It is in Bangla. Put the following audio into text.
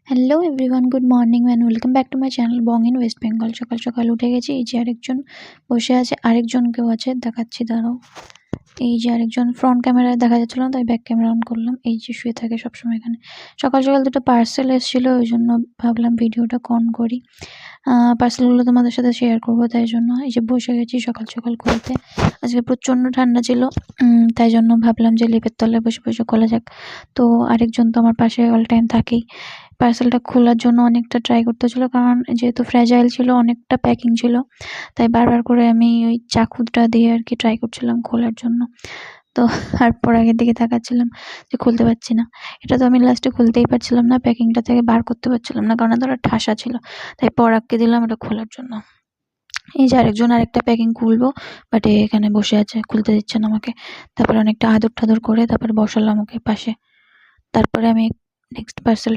Hello everyone, good morning and welcome back to my channel Bong in West Bengal. সকাল সকাল উঠে গেছি। এই যে আরেকজন বসে আছে, আরেকজনকেও আছে, দেখাচ্ছি দাঁড়াও। এই যে আরেকজন ফ্রন্ট ক্যামেরায় দেখা যাচ্ছিল না, তাই ব্যাক ক্যামেরা অন করলাম। এই যে শুয়ে থাকে সবসময় এখানে। সকাল সকাল দুটো পার্সেল এসেছিল, ওই জন্য ভাবলাম ভিডিওটা অন করি। পার্সেলগুলো তোমাদের সাথে শেয়ার করবো, তাই জন্য এই যে বসে গেছি সকাল সকাল খুলতে। আজকে প্রচণ্ড ঠান্ডা ছিল, তাই জন্য ভাবলাম যে লেপের তলায় বসে বসে খোলা যাক। তো আরেকজন তো আমার পাশে অল টাইম থাকেই। পার্সেলটা খোলার জন্য অনেকটা ট্রাই করতে হচ্ছিলো, কারণ যেহেতু ফ্র্যাজাইল ছিল, অনেকটা প্যাকিং ছিল, তাই বারবার করে আমি ওই চাকুটা দিয়ে আর কি ট্রাই করছিলাম খোলার জন্য। তো আর পরাগের দিকে তাকাচ্ছিলাম যে খুলতে পারছি না। এটা তো আমি লাস্টে খুলতেই পারছিলাম না, প্যাকিংটা থেকে বার করতে পারছিলাম না, কারণ ওটা ঠাসা ছিল। তাই পরাগকে দিলাম এটা খোলার জন্য। এই যে আরেকজন আরেকটা প্যাকিং খুলবো, বাট এখানে বসে আছে, খুলতে দিচ্ছে না আমাকে। তারপরে অনেকটা আদর ঠাদর করে তারপরে বসালাম ওকে পাশে। তারপরে আমি নেক্সট পার্সেল